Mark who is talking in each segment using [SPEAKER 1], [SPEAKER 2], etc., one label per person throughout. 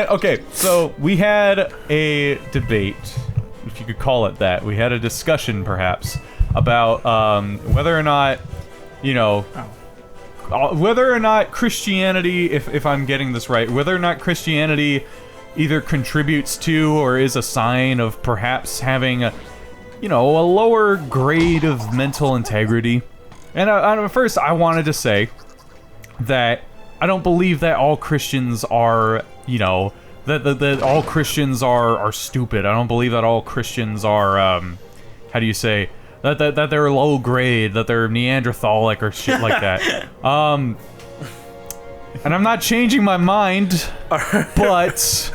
[SPEAKER 1] Okay, so we had a debate, if you could call it that. We had a discussion, perhaps, about whether or not, whether or not Christianity, if I'm getting this right, whether or not Christianity either contributes to or is a sign of perhaps having a lower grade of mental integrity. And first, I wanted to say that I don't believe that all Christians are, that all Christians are stupid. I don't believe that all Christians are, how do you say, that they're low grade, that they're Neanderthalic or shit like that. And I'm not changing my mind, but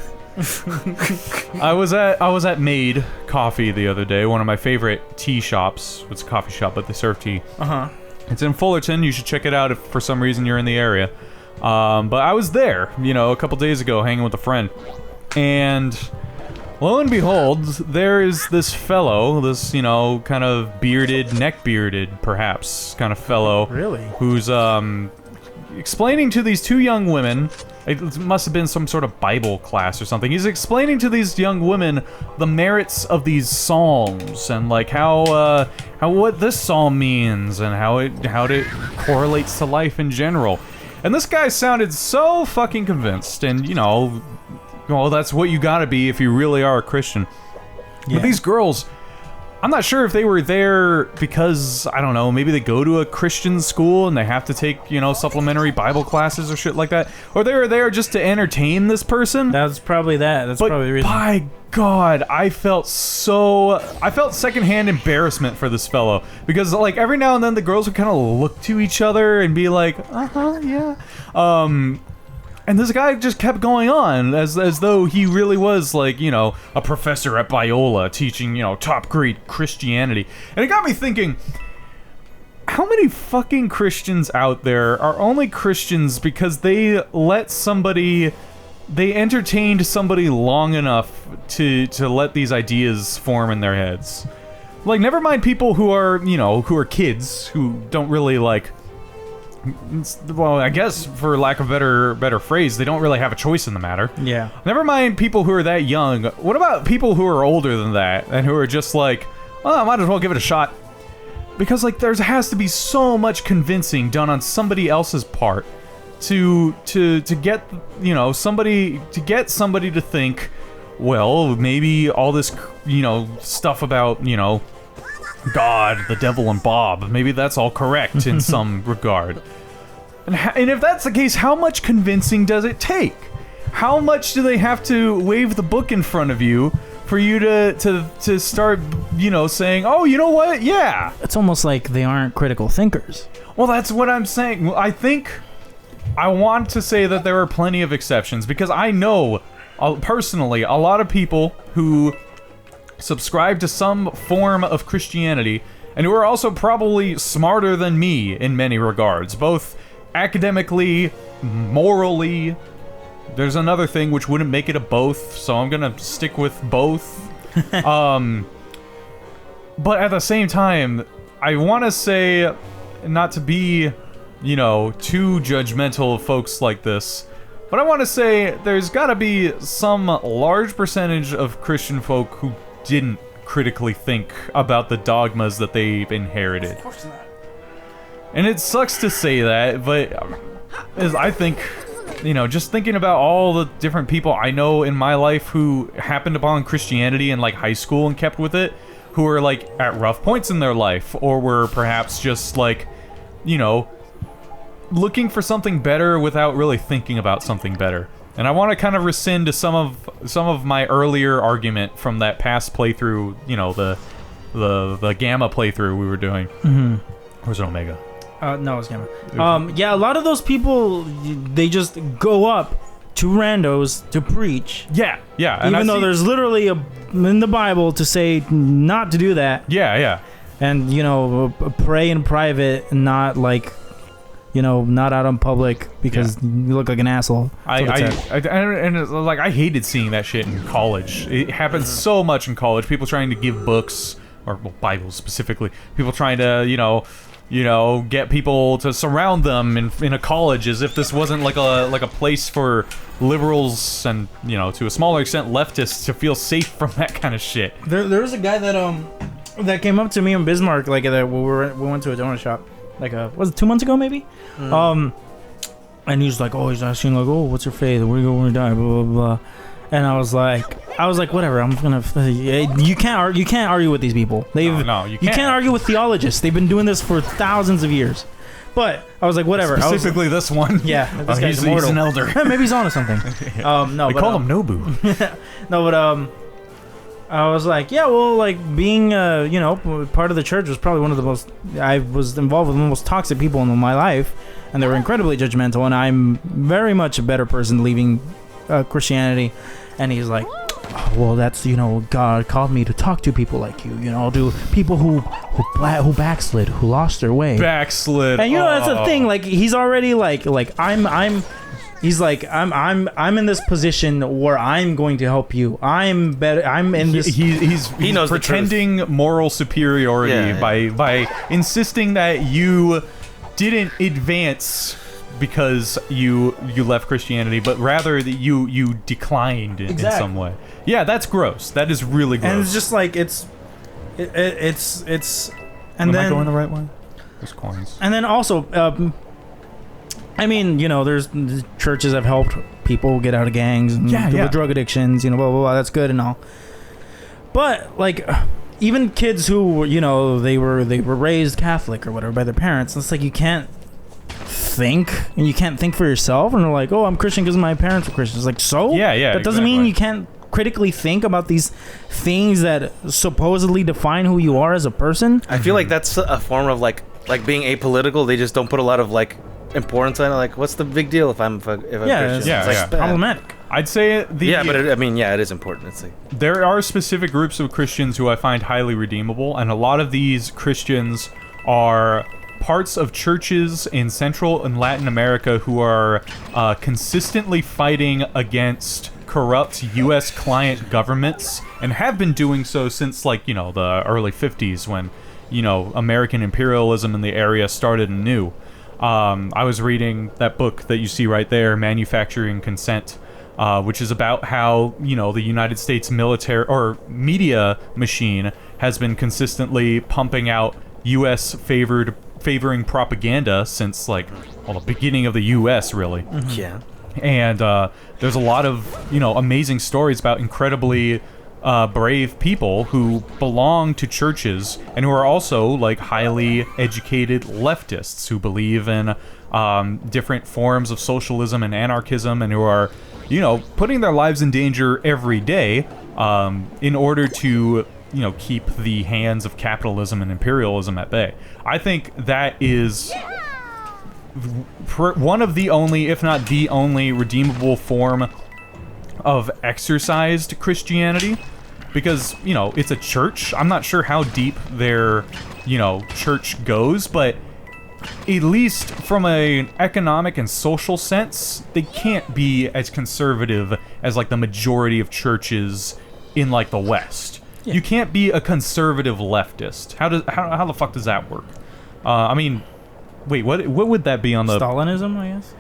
[SPEAKER 1] I was at Made Coffee the other day, one of my favorite tea shops. It's a coffee shop, but they serve tea. It's in Fullerton. You should check it out if for some reason you're in the area. But I was there, a couple days ago, hanging with a friend, and lo and behold, there is this fellow, this kind of neck bearded, perhaps, kind of fellow,
[SPEAKER 2] really,
[SPEAKER 1] who's explaining to these two young women. It must have been some sort of Bible class or something. He's explaining to these young women the merits of these psalms and like how what this psalm means and how it correlates to life in general. And this guy sounded so fucking convinced, and well, that's what you gotta be if you really are a Christian. Yeah. But these girls, I'm not sure if they were there because, I don't know, maybe they go to a Christian school and they have to take, supplementary Bible classes or shit like that. Or they were there just to entertain this person.
[SPEAKER 2] That's probably that. That's probably the reason.
[SPEAKER 1] By God, I felt secondhand embarrassment for this fellow. Because, like, every now and then the girls would kind of look to each other and be like, yeah. And this guy just kept going on as though he really was like, a professor at Biola teaching, top grade Christianity. And it got me thinking, how many fucking Christians out there are only Christians because they entertained somebody long enough to let these ideas form in their heads? Like, never mind people who are kids who don't really like. Well, I guess for lack of better phrase, they don't really have a choice in the matter.
[SPEAKER 2] Yeah.
[SPEAKER 1] Never mind people who are that young. What about people who are older than that and who are just like, well, I might as well give it a shot? Because like there has to be so much convincing done on somebody else's part to get somebody to think, well, maybe all this stuff about God, the devil, and Bob, maybe that's all correct in some regard. And if that's the case, how much convincing does it take? How much do they have to wave the book in front of you for you to start, saying, oh, you know what? Yeah.
[SPEAKER 2] It's almost like they aren't critical thinkers.
[SPEAKER 1] Well, that's what I'm saying. I think I want to say that there are plenty of exceptions because I know, personally, a lot of people who subscribe to some form of Christianity and who are also probably smarter than me in many regards, both academically, morally. There's another thing which wouldn't make it a both, so I'm gonna stick with both. But at the same time, I want to say, not to be, too judgmental of folks like this, but I want to say there's gotta be some large percentage of Christian folk who didn't critically think about the dogmas that they've inherited.
[SPEAKER 2] Of course not.
[SPEAKER 1] And it sucks to say that, but I think, just thinking about all the different people I know in my life who happened upon Christianity in like high school and kept with it, who were like at rough points in their life, or were perhaps just like, looking for something better without really thinking about something better. And I want to kind of rescind to some of my earlier argument from that past playthrough, the Gamma playthrough we were doing.
[SPEAKER 2] Mm-hmm.
[SPEAKER 1] Or was it Omega?
[SPEAKER 2] No, it was Gamma. Yeah, a lot of those people, they just go up to randos to preach.
[SPEAKER 1] Yeah. And
[SPEAKER 2] even though there's literally in the Bible to say not to do that.
[SPEAKER 1] Yeah.
[SPEAKER 2] And, pray in private and not like... not out in public because you look like an asshole.
[SPEAKER 1] I hated seeing that shit in college. It happens so much in college. People trying to give books, or Bibles specifically. People trying to, get people to surround them in a college, as if this wasn't like a place for liberals and, to a smaller extent, leftists to feel safe from that kind of shit.
[SPEAKER 2] There was a guy that came up to me in Bismarck, like, we went to a donut shop, like, was it 2 months ago, maybe? And he was like, he's asking, like, what's your faith? Where you go when you die? Blah, blah, blah. And I was like, whatever. I'm gonna. You can't argue with these people.
[SPEAKER 1] No, you can't
[SPEAKER 2] argue with theologists. They've been doing this for thousands of years. But I was like, whatever.
[SPEAKER 1] Specifically, this one.
[SPEAKER 2] Yeah, this guy's immortal.
[SPEAKER 1] He's an elder.
[SPEAKER 2] Maybe he's onto something. No,
[SPEAKER 1] we call him Nobu.
[SPEAKER 2] No, but I was like, yeah, well, like being part of the church was probably one of the most. I was involved with the most toxic people in my life, and they were incredibly judgmental. And I'm very much a better person leaving Christianity. And he's like, well, that's, God called me to talk to people like you, to people who backslid, who lost their way.
[SPEAKER 1] Backslid.
[SPEAKER 2] And that's the thing. Like, he's already he's like, I'm in this position where I'm going to help you. I'm better. I'm in this.
[SPEAKER 1] He knows pretending moral superiority by insisting that you didn't advance because you left Christianity, but rather that you declined in some way. Yeah, that's gross. That is really gross.
[SPEAKER 2] And it's just like it's. And
[SPEAKER 1] Am I going the right way? There's coins.
[SPEAKER 2] And then also, there's churches have helped people get out of gangs and with drug addictions. Blah blah blah. That's good and all. But like, even kids who they were raised Catholic or whatever by their parents, it's like you can't think, and you can't think for yourself, and they're like, I'm Christian because my parents were Christians. Like, that doesn't mean you can't critically think about these things that supposedly define who you are as a person.
[SPEAKER 3] I feel like that's a form of like being apolitical. They just don't put a lot of like importance on it. Like, what's the big deal if I'm Christian?
[SPEAKER 2] It's problematic.
[SPEAKER 1] I'd say
[SPEAKER 3] it is important. It's like
[SPEAKER 1] there are specific groups of Christians who I find highly redeemable, and a lot of these Christians are parts of churches in Central and Latin America who are consistently fighting against corrupt U.S. client governments, and have been doing so since, the early 50s when, American imperialism in the area started anew. I was reading that book that you see right there, Manufacturing Consent, which is about how, the United States military or media machine has been consistently pumping out U.S. favoring propaganda since the beginning of the U.S. really.
[SPEAKER 3] Mm-hmm. Yeah.
[SPEAKER 1] And there's a lot of amazing stories about incredibly brave people who belong to churches and who are also highly educated leftists who believe in different forms of socialism and anarchism, and who are putting their lives in danger every day in order to keep the hands of capitalism and imperialism at bay. I think that is one of the only, if not the only, redeemable form of exercised Christianity, because, it's a church. I'm not sure how deep their, church goes, but at least from an economic and social sense, they can't be as conservative as, the majority of churches in, the West. Yeah. You can't be a conservative leftist. How the fuck does that work? Wait, what would that be on the
[SPEAKER 2] Stalinism, I guess?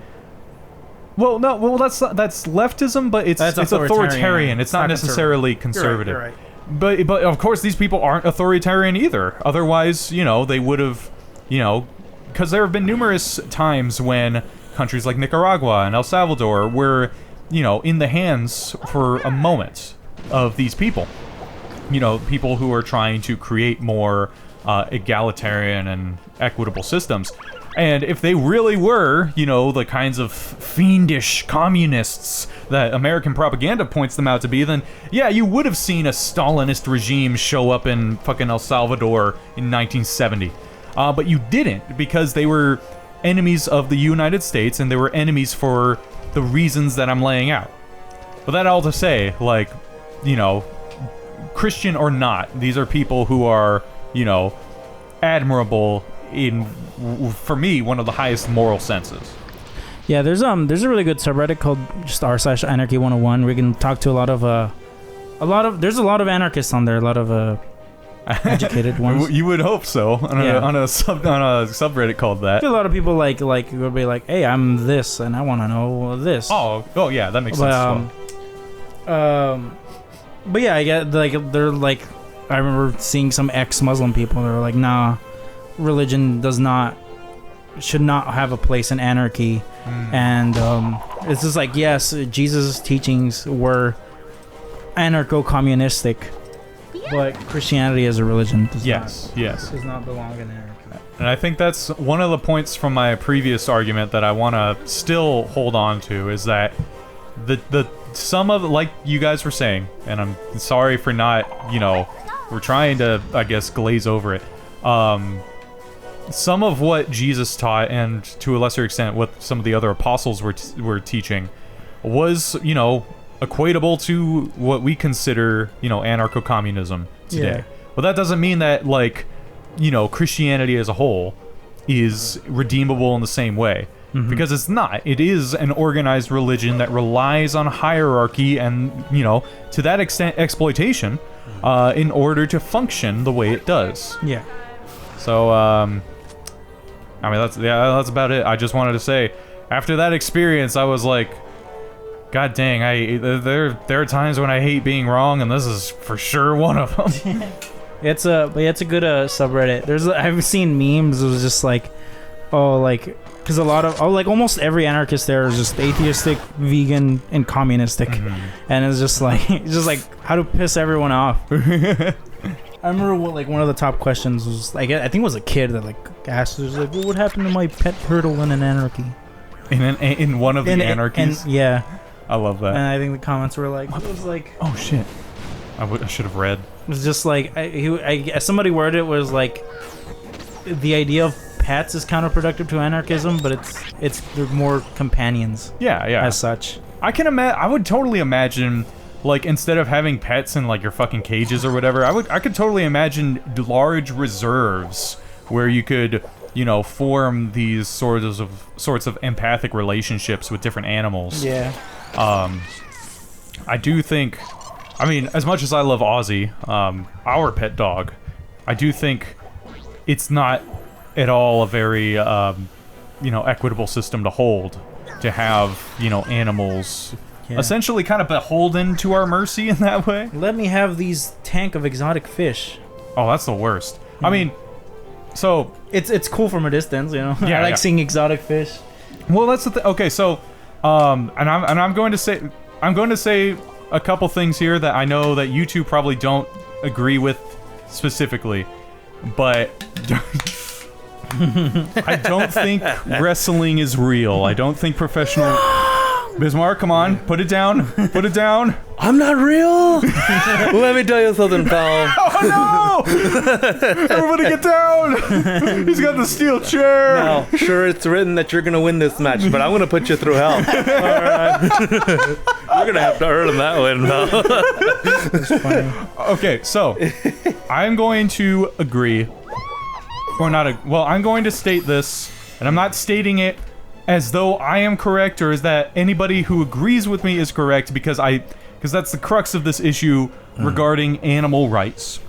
[SPEAKER 1] Well, no, that's leftism, but it's authoritarian. It's not necessarily conservative.
[SPEAKER 2] You're right.
[SPEAKER 1] But of course these people aren't authoritarian either. Otherwise, they would have, because there have been numerous times when countries like Nicaragua and El Salvador were, in the hands for a moment of these people. People who are trying to create more egalitarian and equitable systems. And if they really were, the kinds of fiendish communists that American propaganda points them out to be, then, yeah, you would have seen a Stalinist regime show up in fucking El Salvador in 1970. But you didn't, because they were enemies of the United States, and they were enemies for the reasons that I'm laying out. But that all to say, Christian or not, these are people who are, admirable in, for me, one of the highest moral senses.
[SPEAKER 2] Yeah, there's a really good subreddit called just r/Anarchy 101 where you can talk to a lot of there's a lot of anarchists on there, a lot of educated ones.
[SPEAKER 1] You would hope so on a subreddit called that.
[SPEAKER 2] A lot of people like would be like, hey, I'm this and I want to know this.
[SPEAKER 1] Oh yeah, that makes sense as well.
[SPEAKER 2] But yeah, I get like they're like, I remember seeing some ex-Muslim people. They're like, nah, religion should not have a place in anarchy. And it's just like, yes, Jesus' teachings were anarcho-communistic, but Christianity as a religion does not belong in anarchy.
[SPEAKER 1] And I think that's one of the points from my previous argument that I want to still hold on to, is that the some of, like you guys were saying, and I'm sorry for not, we're trying to, I guess, glaze over it. Some of what Jesus taught, and to a lesser extent what some of the other apostles were teaching, was, equatable to what we consider, anarcho-communism today.
[SPEAKER 2] Yeah.
[SPEAKER 1] Well, that doesn't mean that, like, Christianity as a whole is redeemable in the same way. Because it's not. It is an organized religion that relies on hierarchy and, to that extent, exploitation, in order to function the way it does.
[SPEAKER 2] Yeah.
[SPEAKER 1] So, that's about it. I just wanted to say, after that experience, I was like, God dang, there are times when I hate being wrong, and this is for sure one of them.
[SPEAKER 2] It's a good subreddit. I've seen memes. It was just like, because almost every anarchist there is just atheistic, vegan, and communistic, and it's just like how to piss everyone off. I remember one of the top questions was like, I think it was a kid that asked, was like, what would happen to my pet turtle in an anarchy?
[SPEAKER 1] In one of the anarchies?
[SPEAKER 2] Yeah.
[SPEAKER 1] I love that.
[SPEAKER 2] And I think the comments were like, it was like,
[SPEAKER 1] oh shit, I should have read.
[SPEAKER 2] It was just like, somebody worded it was like, the idea of pets is counterproductive to anarchism, but they're more companions.
[SPEAKER 1] Yeah.
[SPEAKER 2] As such.
[SPEAKER 1] I would totally imagine, like, instead of having pets in, like, your fucking cages or whatever, I could totally imagine large reserves where you could, form these sorts of empathic relationships with different animals.
[SPEAKER 2] Yeah.
[SPEAKER 1] I do think, as much as I love Ozzy, our pet dog, I do think it's not at all a very, equitable system to hold, to have, animals essentially kind of beholden to our mercy in that way.
[SPEAKER 2] Let me have these tank of exotic fish.
[SPEAKER 1] Oh, that's the worst. So
[SPEAKER 2] it's cool from a distance, Yeah, I like seeing exotic fish.
[SPEAKER 1] Well, that's the thing. Okay, so I'm going to say a couple things here that I know that you two probably don't agree with specifically, but I don't think wrestling is real. I don't think professional. Bismarck, come on, put it down. Put it down.
[SPEAKER 3] I'm not real. Let me tell you something, pal.
[SPEAKER 1] Oh no! Everybody get down! He's got the steel chair.
[SPEAKER 3] Now, sure, it's written that you're gonna win this match, but I'm gonna put you through hell. All right. You're gonna have to earn that win, pal.
[SPEAKER 2] That's funny.
[SPEAKER 1] Okay, so I'm going to agree, or not? I'm going to state this, and I'm not stating it as though I am correct or as that anybody who agrees with me is correct, because that's the crux of this issue regarding animal rights.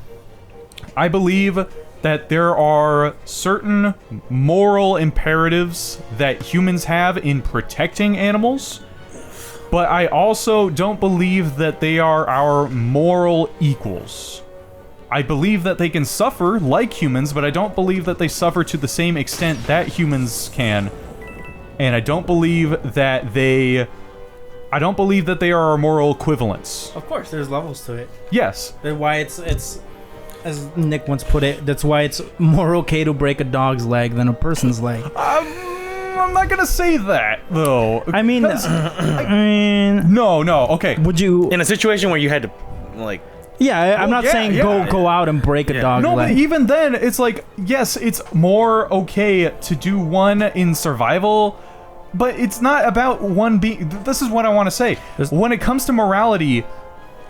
[SPEAKER 1] I believe that there are certain moral imperatives that humans have in protecting animals, but I also don't believe that they are our moral equals. I believe that they can suffer like humans, but I don't believe that they suffer to the same extent that humans can. And I don't believe that they are our moral equivalents.
[SPEAKER 2] Of course, there's levels to it.
[SPEAKER 1] Yes.
[SPEAKER 2] That's why it's as Nick once put it, that's why it's more okay to break a dog's leg than a person's leg.
[SPEAKER 1] I'm not gonna say that though.
[SPEAKER 2] I mean,
[SPEAKER 1] no. Okay.
[SPEAKER 2] Would you,
[SPEAKER 3] in a situation where you had to, like?
[SPEAKER 2] Yeah, I'm not saying go out and break a dog's leg.
[SPEAKER 1] No, but even then, it's like, yes, it's more okay to do one in survival, but it's not about one being. This is what I want to say. When it comes to morality,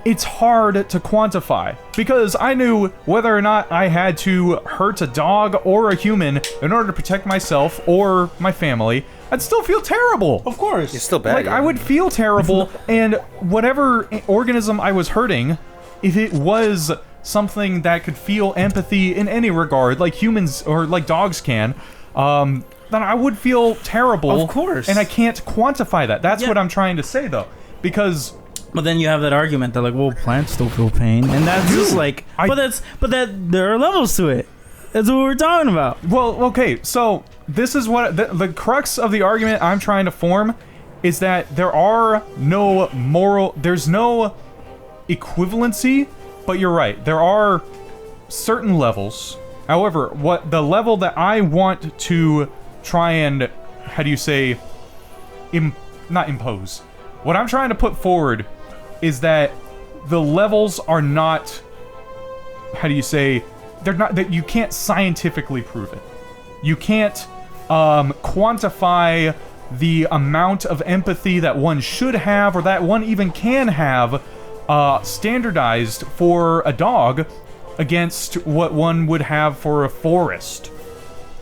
[SPEAKER 1] it's hard to quantify, because I knew whether or not I had to hurt a dog or a human in order to protect myself or my family, I'd still feel terrible.
[SPEAKER 2] Of course.
[SPEAKER 3] It's still bad.
[SPEAKER 1] Like, I would feel terrible, and whatever organism I was hurting, if it was something that could feel empathy in any regard, like humans or like dogs can, then I would feel terrible.
[SPEAKER 2] Of course.
[SPEAKER 1] And I can't quantify that. That's what I'm trying to say, though. Because...
[SPEAKER 2] But then you have that argument that, like, well, plants still feel pain. And that's just like... there are levels to it. That's what we're talking about.
[SPEAKER 1] Well, okay, so this is what... The crux of the argument I'm trying to form is that there are no moral... There's no equivalency, but you're right. There are certain levels. However, what the level that I want to try and... How do you say... not impose. What I'm trying to put forward is that the levels are not... How do you say... They're not... That you can't scientifically prove it. You can't quantify the amount of empathy that one should have, or that one even can have, standardized for a dog against what one would have for a forest.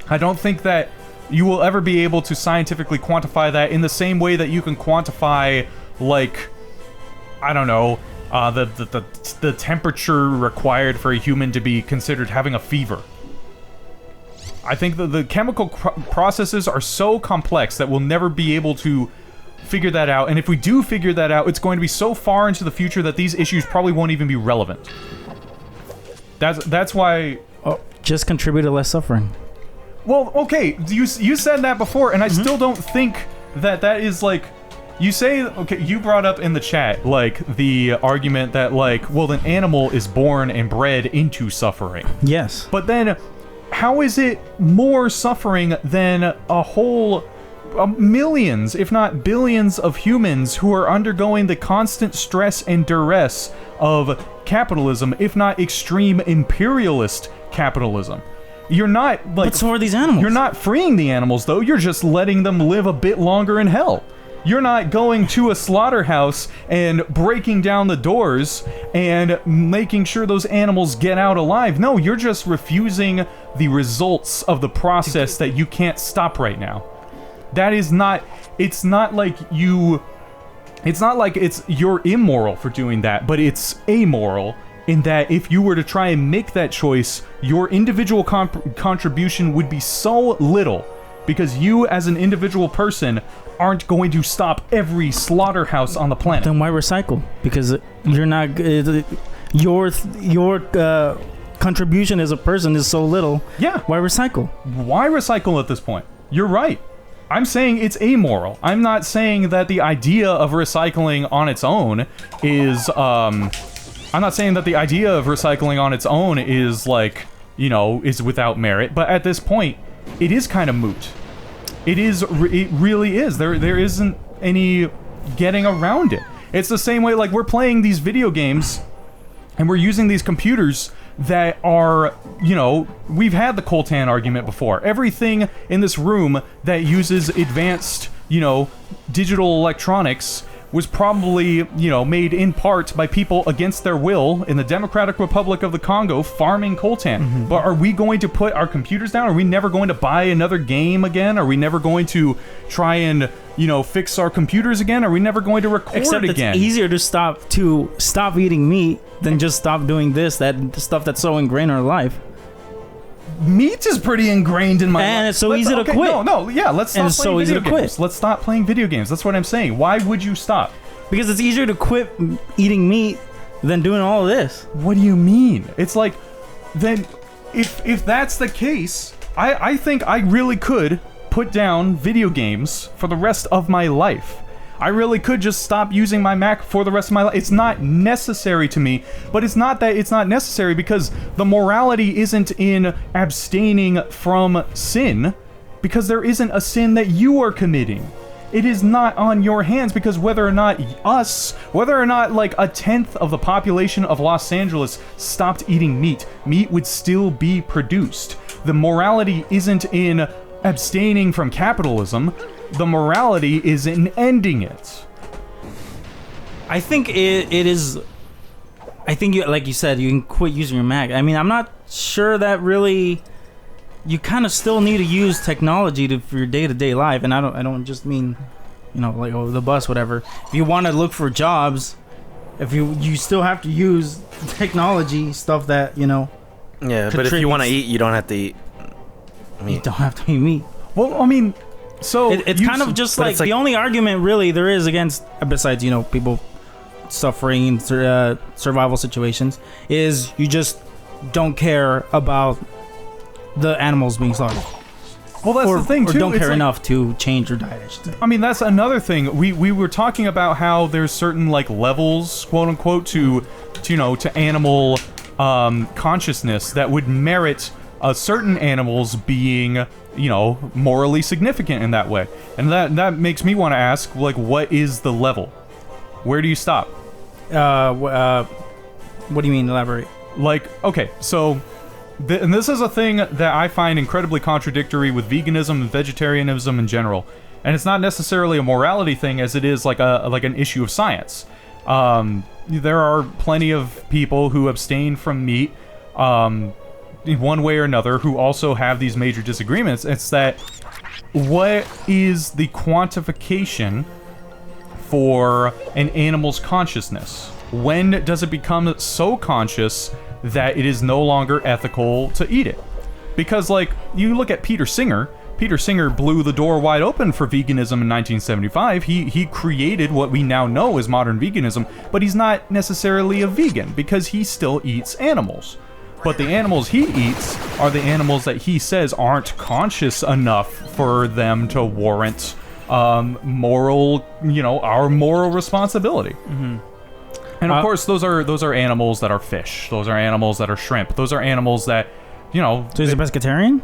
[SPEAKER 1] I don't think that you will ever be able to scientifically quantify that in the same way that you can quantify, like, I don't know, the temperature required for a human to be considered having a fever. I think that the chemical processes are so complex that we'll never be able to figure that out. And if we do figure that out, it's going to be so far into the future that these issues probably won't even be relevant. That's why...
[SPEAKER 2] Just contribute to less suffering.
[SPEAKER 1] Well, okay, you said that before, and I still don't think that is, like... You say... Okay, you brought up in the chat, like, the argument that, like, well, an animal is born and bred into suffering.
[SPEAKER 2] Yes.
[SPEAKER 1] But then... How is it more suffering than a whole millions, if not billions, of humans who are undergoing the constant stress and duress of capitalism, if not extreme imperialist capitalism? You're not, like...
[SPEAKER 2] But so are these animals.
[SPEAKER 1] You're not freeing the animals, though. You're just letting them live a bit longer in hell. You're not going to a slaughterhouse and breaking down the doors and making sure those animals get out alive. No, you're just refusing the results of the process that you can't stop right now. That is not... It's not like you... It's not like you're immoral for doing that, but it's amoral in that if you were to try and make that choice, your individual contribution would be so little because you, as an individual person, aren't going to stop every slaughterhouse on the planet.
[SPEAKER 2] Then why recycle? Because you're not... your contribution as a person is so little.
[SPEAKER 1] Yeah.
[SPEAKER 2] Why recycle?
[SPEAKER 1] Why recycle at this point? You're right. I'm saying it's amoral. I'm not saying that the idea of recycling on its own is... I'm not saying that the idea of recycling on its own is, like, you know, is without merit. But at this point, it is kind of moot. It really is. There isn't any getting around it. It's the same way, like, we're playing these video games and we're using these computers that are, you know, we've had the coltan argument before. Everything in this room that uses advanced, you know, digital electronics was probably, you know, made in part by people against their will in the Democratic Republic of the Congo farming coltan. Mm-hmm. But are we going to put our computers down? Are we never going to buy another game again? Are we never going to try and, you know, fix our computers again? Are we never going to record
[SPEAKER 2] again? It's easier to stop eating meat than just stop doing that stuff that's so ingrained in our life.
[SPEAKER 1] Meat is pretty ingrained in my life.
[SPEAKER 2] And it's so easy to quit.
[SPEAKER 1] Let's stop playing video games. Let's stop playing video games. That's what I'm saying. Why would you stop?
[SPEAKER 2] Because it's easier to quit eating meat than doing all of this.
[SPEAKER 1] What do you mean? It's like, then, if that's the case, I think I really could put down video games for the rest of my life. I really could just stop using my Mac for the rest of my life. It's not necessary to me, but it's not that it's not necessary because the morality isn't in abstaining from sin, because there isn't a sin that you are committing. It is not on your hands, because whether or not like a tenth of the population of Los Angeles stopped eating meat would still be produced. The morality isn't in abstaining from capitalism. The morality is in ending it.
[SPEAKER 2] I think it is... I think, like you said, you can quit using your Mac. I mean, I'm not sure that really... You kind of still need to use technology for your day-to-day life. And I don't just mean, you know, like over the bus, whatever. If you want to look for jobs, if you still have to use technology stuff that
[SPEAKER 3] Yeah, but if you want to eat, you don't have to eat meat.
[SPEAKER 2] You don't have to eat meat.
[SPEAKER 1] Well, I mean, so
[SPEAKER 2] it's kind of just like the only argument really there is against, besides people suffering in survival situations, is you just don't care about the animals being slaughtered.
[SPEAKER 1] Well, that's the thing too.
[SPEAKER 2] Or don't care enough to change your diet, I should say.
[SPEAKER 1] I mean, that's another thing. We were talking about how there's certain like levels, quote unquote, to animal consciousness that would merit certain animals being morally significant in that way, and that makes me want to ask, like, what is the level? Where do you stop?
[SPEAKER 2] What do you mean? Elaborate.
[SPEAKER 1] Like, okay, so. And this is a thing that I find incredibly contradictory with veganism and vegetarianism in general. And it's not necessarily a morality thing as it is like an issue of science. There are plenty of people who abstain from meat in one way or another who also have these major disagreements. It's that what is the quantification for an animal's consciousness? When does it become so conscious that it is no longer ethical to eat it? Because, like, you look at Peter Singer blew the door wide open for veganism in 1975. He created what we now know as modern veganism, but he's not necessarily a vegan because he still eats animals. But the animals he eats are the animals that he says aren't conscious enough for them to warrant our moral responsibility. Mm-hmm. And of course, those are animals that are fish. Those are animals that are shrimp. Those are animals that,
[SPEAKER 2] So he's a pescatarian?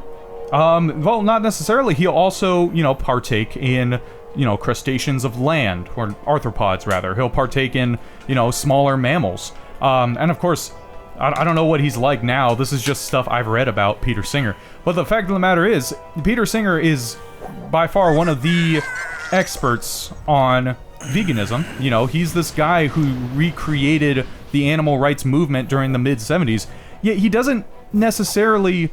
[SPEAKER 1] Well, not necessarily. He'll also, partake in, crustaceans of land, or arthropods rather. He'll partake in, smaller mammals. And of course, I don't know what he's like now. This is just stuff I've read about Peter Singer. But the fact of the matter is, Peter Singer is by far one of the experts on veganism. He's this guy who recreated the animal rights movement during the mid-70s. Yet he doesn't necessarily...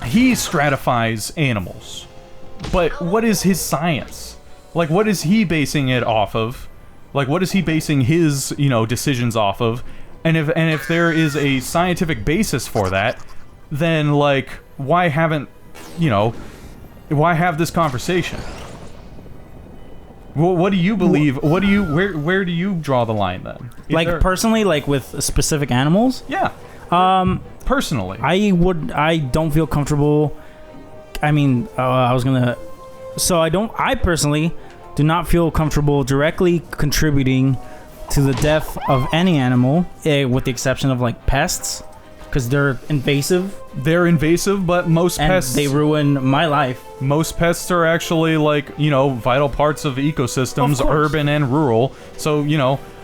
[SPEAKER 1] He stratifies animals. But what is his science? Like, what is he basing it off of? Like, what is he basing his, decisions off of? And if there is a scientific basis for that, then, like, why have this conversation? Well, what do you believe? Where do you draw the line then?
[SPEAKER 2] Personally, like with specific animals?
[SPEAKER 1] Yeah. Personally,
[SPEAKER 2] I don't feel comfortable. I mean, I personally do not feel comfortable directly contributing to the death of any animal, with the exception of like pests, because they're invasive.
[SPEAKER 1] They're invasive, but most pests...
[SPEAKER 2] they ruin my life.
[SPEAKER 1] Most pests are actually, like, vital parts of ecosystems, urban and rural. So,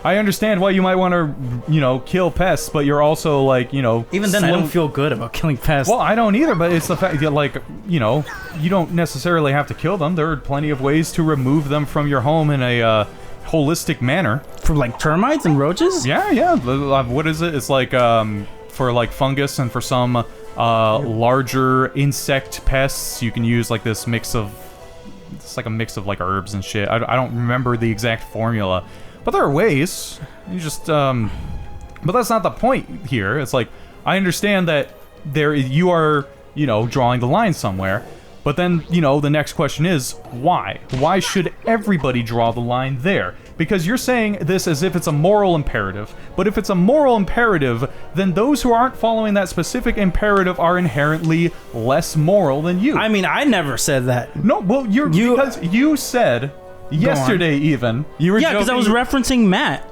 [SPEAKER 1] I understand why you might want to, kill pests, but you're also, like,
[SPEAKER 2] Even then, I don't feel good about killing pests.
[SPEAKER 1] Well, I don't either, but it's the fact that, like, you don't necessarily have to kill them. There are plenty of ways to remove them from your home in a holistic manner.
[SPEAKER 2] For, like, termites and roaches?
[SPEAKER 1] Yeah. What is it? It's like, for, like, fungus and for some... larger insect pests, you can use like this mix of... It's like a mix of like herbs and shit. I don't remember the exact formula, but there are ways. You just but that's not the point here. It's like, I understand that you are drawing the line somewhere, but then the next question is why? Why should everybody draw the line there? Because you're saying this as if it's a moral imperative. But if it's a moral imperative, then those who aren't following that specific imperative are inherently less moral than you.
[SPEAKER 2] I mean, I never said that.
[SPEAKER 1] No, well, because you said yesterday even. You were
[SPEAKER 2] yeah, because I was referencing Matt.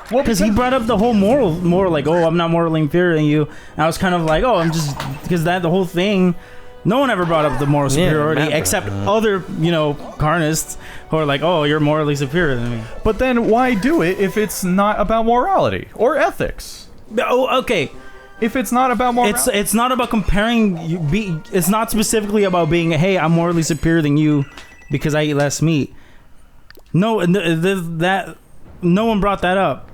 [SPEAKER 2] Well, because he brought up the whole moral, like, oh, I'm not morally inferior than you. And I was kind of like, oh, I'm just... Because the whole thing... No one ever brought up the moral superiority except other, carnists who are like, oh, you're morally superior than me.
[SPEAKER 1] But then why do it if it's not about morality or ethics?
[SPEAKER 2] Oh, okay.
[SPEAKER 1] If it's not about morality...
[SPEAKER 2] It's not about comparing... It's not specifically about being, hey, I'm morally superior than you because I eat less meat. No, that... No one brought that up.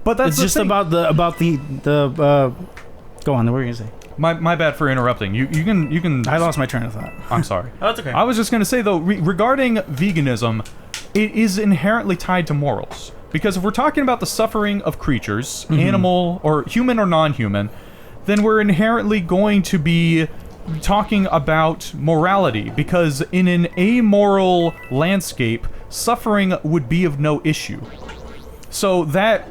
[SPEAKER 1] But that's
[SPEAKER 2] it's just
[SPEAKER 1] thing.
[SPEAKER 2] about the go on, what were you gonna say?
[SPEAKER 1] My bad for interrupting. You can.
[SPEAKER 2] I lost my train of thought.
[SPEAKER 1] I'm sorry.
[SPEAKER 2] Oh, that's okay.
[SPEAKER 1] I was just gonna say though, regarding veganism, it is inherently tied to morals. Because if we're talking about the suffering of creatures, animal or human or non-human, then we're inherently going to be talking about morality, because in an amoral landscape, suffering would be of no issue. So that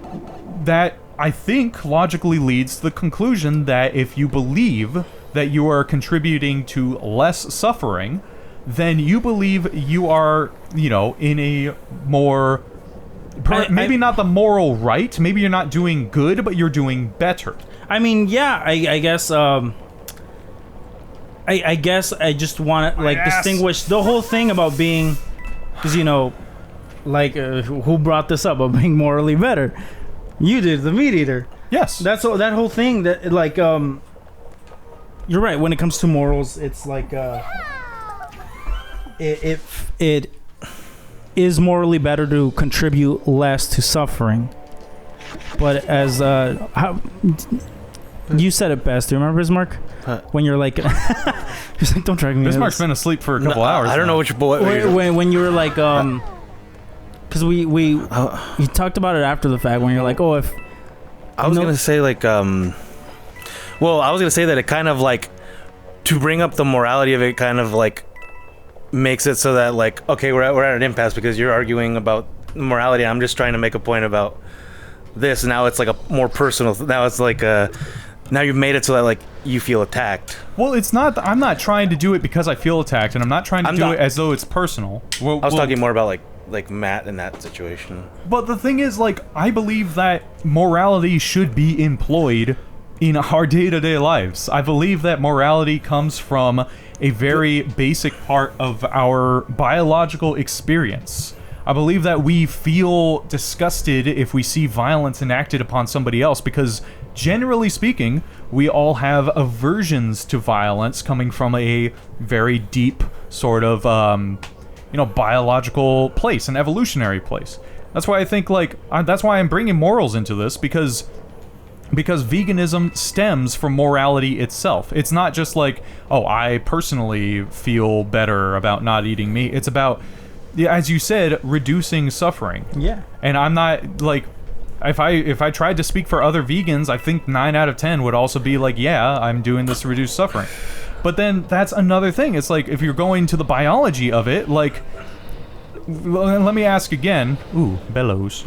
[SPEAKER 1] I think logically leads to the conclusion that if you believe that you are contributing to less suffering, then you believe you are, in a more maybe not the moral right, maybe you're not doing good, but you're doing better.
[SPEAKER 2] I mean, yeah, I guess I guess I just want to distinguish the whole thing about being, because who brought this up about being morally better? You did, the meat eater.
[SPEAKER 1] Yes,
[SPEAKER 2] that whole thing that you're right. When it comes to morals, it's like it is morally better to contribute less to suffering. But as you said it best. Do you remember Bismarck? When you're like, he's like, don't drag me.
[SPEAKER 1] Bismarck's been asleep for a couple hours.
[SPEAKER 3] I don't know which boy.
[SPEAKER 2] When you were like, because we you talked about it after the fact when you're like, oh, if
[SPEAKER 3] I was gonna say I was gonna say that it kind of to bring up the morality of it kind of makes it so that okay, we're at an impasse because you're arguing about morality. I'm just trying to make a point about this. Now it's a more personal. Now it's now you've made it so that you feel attacked.
[SPEAKER 1] Well, it's not. I'm not trying to do it because I feel attacked, and I'm not trying to do it as though it's personal.
[SPEAKER 3] I was talking more about Matt in that situation.
[SPEAKER 1] But the thing is, I believe that morality should be employed in our day-to-day lives. I believe that morality comes from a very basic part of our biological experience. I believe that we feel disgusted if we see violence enacted upon somebody else because, generally speaking, we all have aversions to violence coming from a very deep sort of, biological place, an evolutionary place. That's why I think, that's why I'm bringing morals into this, because veganism stems from morality itself. It's not just I personally feel better about not eating meat. It's about, as you said, reducing suffering.
[SPEAKER 2] Yeah.
[SPEAKER 1] And I'm not if I tried to speak for other vegans, I think 9 out of 10 would also be yeah, I'm doing this to reduce suffering. But then that's another thing. It's if you're going to the biology of it, let me ask again. Ooh, bellows.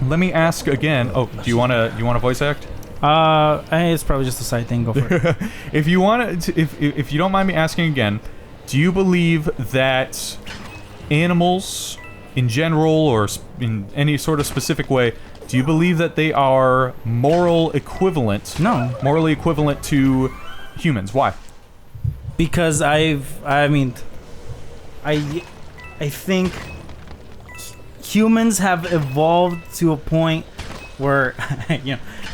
[SPEAKER 1] Let me ask again. Oh, do you want to voice act?
[SPEAKER 2] It's probably just a side thing. Go for it.
[SPEAKER 1] If you want to, if you don't mind me asking again, do you believe that animals in general or in any sort of specific way, do you believe that they are morally equivalent to humans? Why?
[SPEAKER 2] Because I think humans have evolved to a point where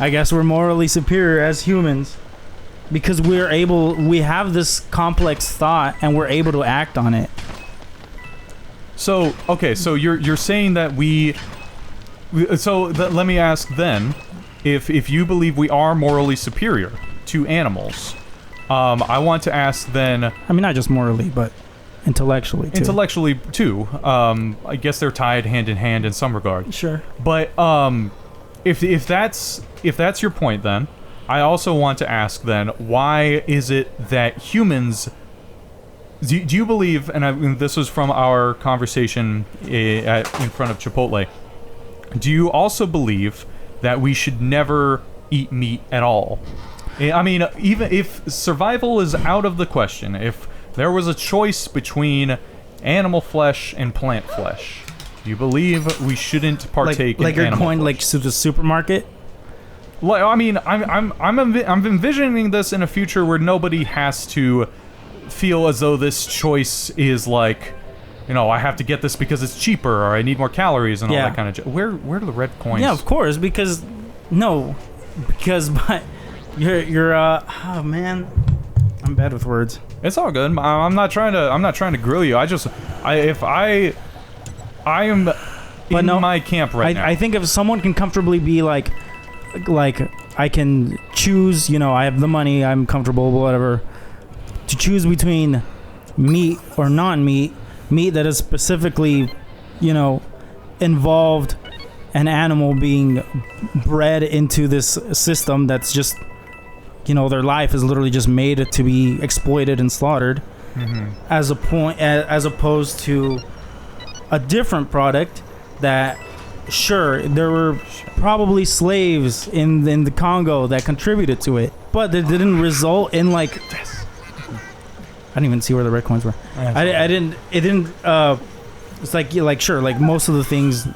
[SPEAKER 2] I guess we're morally superior as humans because we have this complex thought and we're able to act on it.
[SPEAKER 1] So, okay, so you're saying that let me ask then, if you believe we are morally superior to animals, I want to ask then...
[SPEAKER 2] I mean, not just morally, but intellectually, too.
[SPEAKER 1] Intellectually, too. I guess they're tied hand in hand in some regard.
[SPEAKER 2] Sure.
[SPEAKER 1] But if that's your point, then, I also want to ask then, why is it that humans... Do you believe, and this was from our conversation in front of Chipotle, do you also believe that we should never eat meat at all? I mean, even if survival is out of the question, if there was a choice between animal flesh and plant flesh, do you believe we shouldn't partake in animal
[SPEAKER 2] you're going
[SPEAKER 1] flesh?
[SPEAKER 2] to the supermarket?
[SPEAKER 1] Well, I mean, I'm envisioning this in a future where nobody has to feel as though this choice is I have to get this because it's cheaper or I need more calories and all that kind of. Where are the red coins?
[SPEAKER 2] Yeah, of course, because you're oh man, I'm bad with words.
[SPEAKER 1] It's all good. I'm not trying to grill you. I am in my camp right now.
[SPEAKER 2] I think if someone can comfortably be like I can choose, I have the money, I'm comfortable, whatever, to choose between meat or non-meat, meat that is specifically, involved an animal being bred into this system that's just, you know, their life is literally just made to be exploited and slaughtered, as opposed to a different product that, sure, there were probably slaves in the Congo that contributed to it, but it didn't result in like. I didn't even see where the red coins were. I didn't. It didn't. It's like sure, like most of the things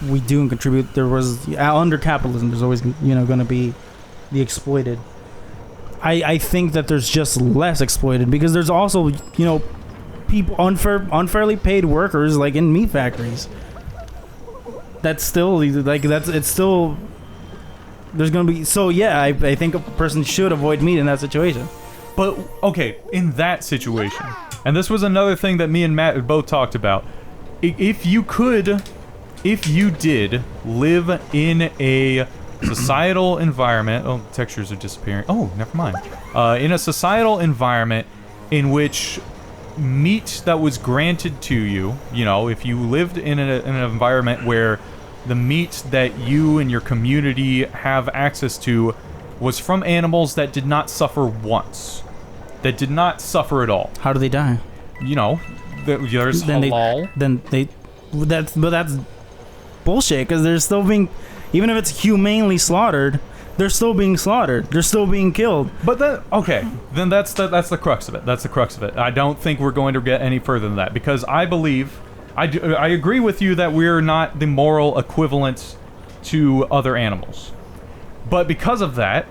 [SPEAKER 2] we do and contribute. There was under capitalism. There's always going to be the exploited. I think that there's just less exploited because there's also people unfairly paid workers like in meat factories. That's still like it's still there's gonna be I think a person should avoid meat in that situation.
[SPEAKER 1] But okay, in that situation, and this was another thing that me and Matt both talked about. If you did live in a societal environment, oh, textures are disappearing. Oh, never mind. In a societal environment in which meat that was granted to you, if you lived in an environment where the meat that you and your community have access to was from animals that did not suffer once, that did not suffer at all.
[SPEAKER 2] How do they die?
[SPEAKER 1] There's halal.
[SPEAKER 2] That's bullshit because they're still being, even if it's humanely slaughtered, they're still being slaughtered. They're still being killed.
[SPEAKER 1] But then that's the crux of it. That's the crux of it. I don't think we're going to get any further than that because I believe, I agree with you that we're not the moral equivalent to other animals. But because of that,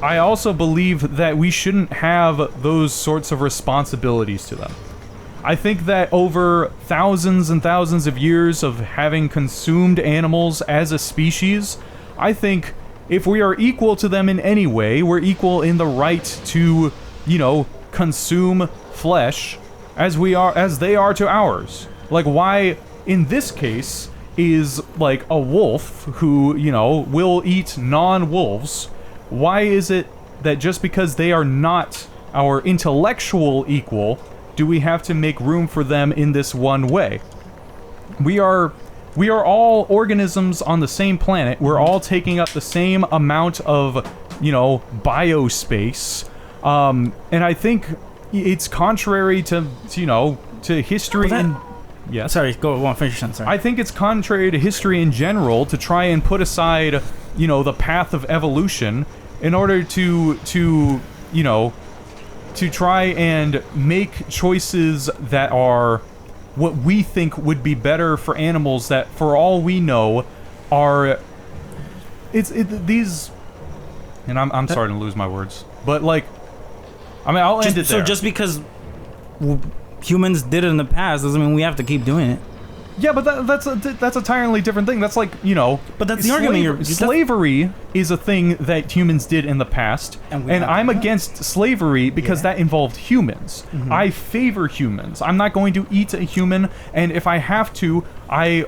[SPEAKER 1] I also believe that we shouldn't have those sorts of responsibilities to them. I think that over thousands and thousands of years of having consumed animals as a species, I think if we are equal to them in any way, we're equal in the right to, consume flesh as they are to ours. Like, why, in this case, is, like, a wolf who, will eat non-wolves, why is it that just because they are not our intellectual equal, do we have to make room for them in this one way? We are all organisms on the same planet. We're all taking up the same amount of, biospace. And I think it's contrary to history. Yes.
[SPEAKER 2] Sorry, go on, finish your sentence. Sorry.
[SPEAKER 1] I think it's contrary to history in general to try and put aside, the path of evolution in order to try and make choices that are what we think would be better for animals that, for all we know, are these. And I'm starting to lose my words, but I'll end it there.
[SPEAKER 2] So just because humans did it in the past doesn't mean we have to keep doing it.
[SPEAKER 1] Yeah, but that's an entirely different thing. That's like,
[SPEAKER 2] But that's the argument.
[SPEAKER 1] Slavery is a thing that humans did in the past, and I'm against slavery because that involved humans. Mm-hmm. I favor humans. I'm not going to eat a human, and if I have to, I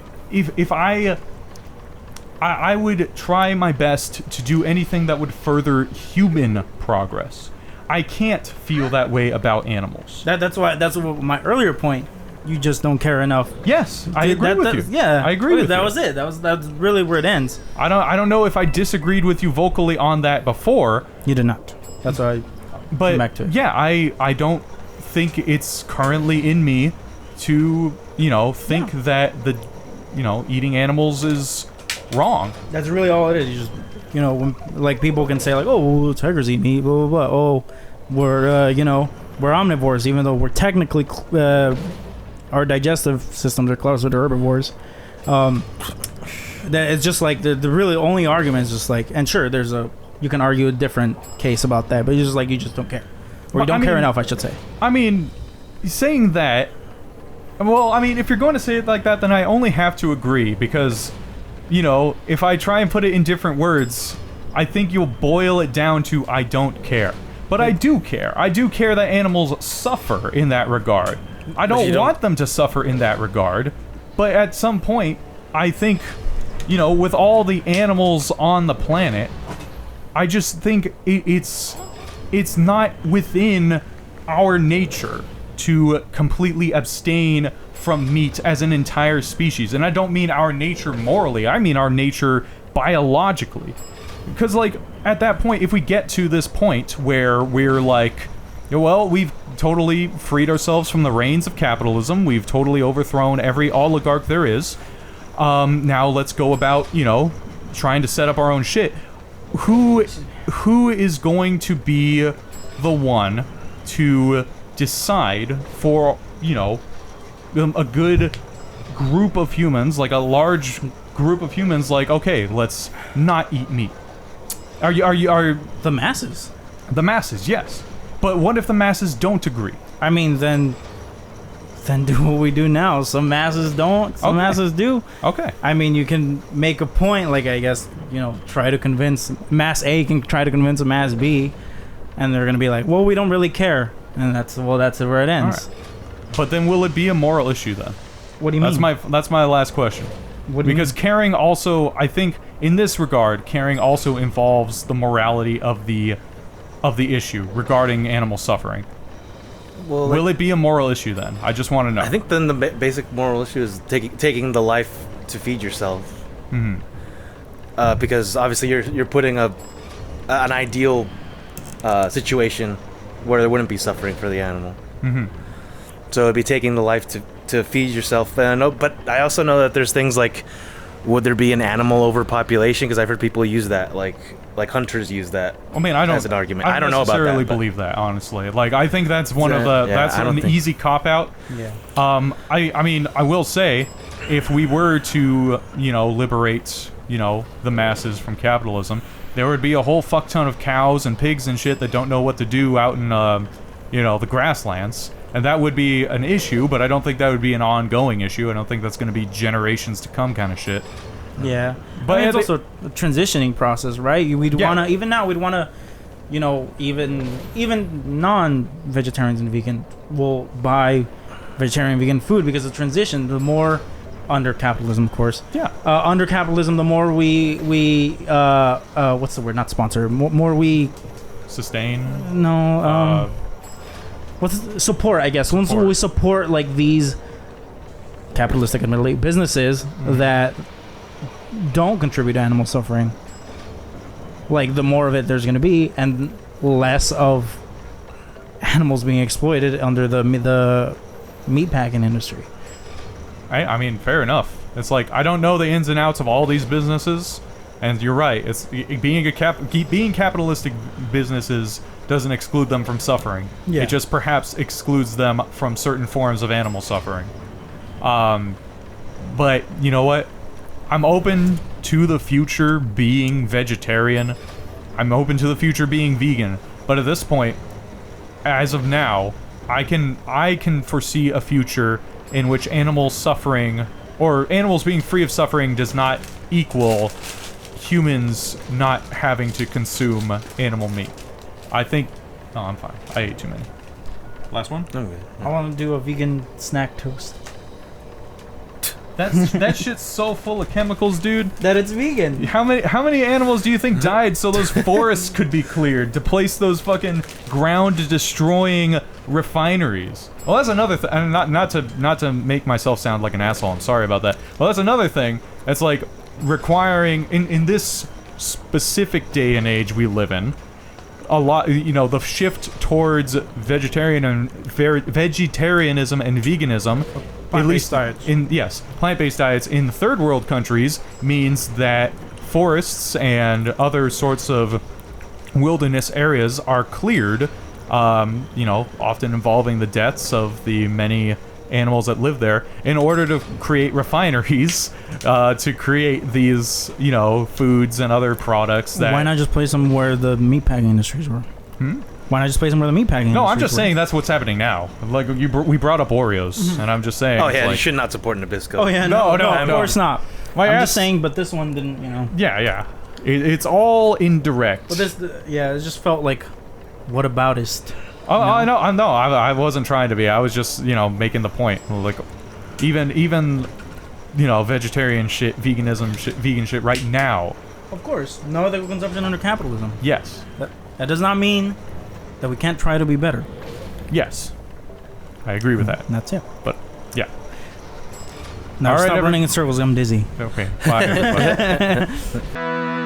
[SPEAKER 1] would try my best to do anything that would further human progress. I can't feel that way about animals.
[SPEAKER 2] That's what my earlier point. You just don't care enough.
[SPEAKER 1] Yes, I agree with you.
[SPEAKER 2] Yeah,
[SPEAKER 1] I agree with you.
[SPEAKER 2] That was it. That's really where it ends.
[SPEAKER 1] I don't know if I disagreed with you vocally on that before.
[SPEAKER 2] You did not. That's why I came back to it.
[SPEAKER 1] Yeah, I don't think it's currently in me to, think that eating animals is wrong.
[SPEAKER 2] That's really all it is. You just, when, like, people can say, like, oh, well, tigers eat meat, blah, blah, blah. Oh, we're omnivores, even though we're technically, our digestive systems are closer to herbivores. That it's just like the really only argument is just like, and sure, you can argue a different case about that, but it's just like you just don't care, or you don't care enough, I should say.
[SPEAKER 1] I mean, saying that, if you're going to say it like that, then I only have to agree because, if I try and put it in different words, I think you'll boil it down to I don't care. But I do care. I do care that animals suffer in that regard. I don't want them to suffer in that regard, but at some point, I think, with all the animals on the planet, I just think it's not within our nature to completely abstain from meat as an entire species. And I don't mean our nature morally, I mean our nature biologically. Because, like, at that point, if we get to this point where we're like, well, we've totally freed ourselves from the reins of capitalism, we've totally overthrown every oligarch there is, now let's go about, trying to set up our own shit. Who is going to be the one to decide for, a good group of humans, like a large group of humans, like, okay, let's not eat meat? Are
[SPEAKER 2] the masses?
[SPEAKER 1] The masses, yes. But what if the masses don't agree?
[SPEAKER 2] I mean, then do what we do now. Some masses don't, some masses do.
[SPEAKER 1] Okay.
[SPEAKER 2] I mean, you can make a point, like, I guess, try to convince mass A can try to convince a mass B, and they're going to be like, well, we don't really care. And that's where it ends.
[SPEAKER 1] Right. But then will it be a moral issue then?
[SPEAKER 2] What do you mean?
[SPEAKER 1] That's my last question. Because caring also, I think, in this regard, caring also involves the morality of the issue regarding animal suffering. Well, will it be a moral issue then? I just want to know.
[SPEAKER 3] I think then the basic moral issue is taking the life to feed yourself. Mm-hmm. Because obviously you're putting an ideal situation where there wouldn't be suffering for the animal. Mm-hmm. So it'd be taking the life to feed yourself. But I also know that there's things like, would there be an animal overpopulation? Because I've heard people use that, like hunters use that.
[SPEAKER 1] I mean, I don't
[SPEAKER 3] as an argument. I don't know about that.
[SPEAKER 1] I necessarily believe that, honestly. Like, I think that's one of the that's an easy cop out.
[SPEAKER 2] Yeah.
[SPEAKER 1] I mean, I will say, if we were to liberate the masses from capitalism, there would be a whole fuck ton of cows and pigs and shit that don't know what to do out in the grasslands. And that would be an issue, but I don't think that would be an ongoing issue. I don't think that's going to be generations to come kind of shit.
[SPEAKER 2] Yeah. But it's also a transitioning process, right? We'd want to, even now, even non-vegetarians and vegan will buy vegetarian vegan food because of transition. The more, under capitalism, of course.
[SPEAKER 1] Yeah.
[SPEAKER 2] Under capitalism, the more we what's the word? Not sponsor. More we...
[SPEAKER 1] Sustain?
[SPEAKER 2] No, support, I guess. Once we support like these capitalistic, admittedly, businesses that don't contribute to animal suffering, like the more of it there's going to be, and less of animals being exploited under the meatpacking industry.
[SPEAKER 1] I mean, fair enough. It's like, I don't know the ins and outs of all these businesses, and you're right. It's being capitalistic businesses doesn't exclude them from suffering.
[SPEAKER 2] Yeah.
[SPEAKER 1] It just perhaps excludes them from certain forms of animal suffering. But you know what? I'm open to the future being vegetarian. I'm open to the future being vegan. But at this point, as of now, I can foresee a future in which animal suffering, or animals being free of suffering, does not equal humans not having to consume animal meat. I think... No, I'm fine. I ate too many. Last one?
[SPEAKER 3] Okay.
[SPEAKER 2] I want to do a vegan snack toast.
[SPEAKER 1] That shit's so full of chemicals, dude.
[SPEAKER 2] That it's vegan.
[SPEAKER 1] How many animals do you think died so those forests could be cleared to place those fucking ground-destroying refineries? Well, that's another thing. Not to make myself sound like an asshole. I'm sorry about that. Well, that's another thing. That's like requiring in this specific day and age we live in. A lot, the shift towards vegetarianism and veganism,
[SPEAKER 2] plant-based diets.
[SPEAKER 1] Plant-based diets in third world countries means that forests and other sorts of wilderness areas are cleared, often involving the deaths of the many animals that live there, in order to create refineries to create these, foods and other products that...
[SPEAKER 2] Why not just place them where the meatpacking industries were? Why not just place them where the meatpacking industries were?
[SPEAKER 1] No, I'm just saying that's what's happening now. Like, we brought up Oreos, and I'm just saying...
[SPEAKER 3] Oh, yeah, you should not support Nabisco.
[SPEAKER 2] Oh, yeah, no, of course not. I'm just saying, but this one didn't,
[SPEAKER 1] Yeah. It's all indirect.
[SPEAKER 2] But it just felt like, whataboutist.
[SPEAKER 1] Oh, I know. I wasn't trying to be. I was just, making the point. Like, even, vegetarian shit, veganism shit, vegan shit right now.
[SPEAKER 2] Of course. No other consumption under capitalism.
[SPEAKER 1] Yes.
[SPEAKER 2] That does not mean that we can't try to be better.
[SPEAKER 1] Yes. I agree with that.
[SPEAKER 2] That's it.
[SPEAKER 1] But, yeah.
[SPEAKER 2] No,
[SPEAKER 1] All right,
[SPEAKER 2] stop running in circles. I'm dizzy.
[SPEAKER 1] Okay. Bye. Everybody.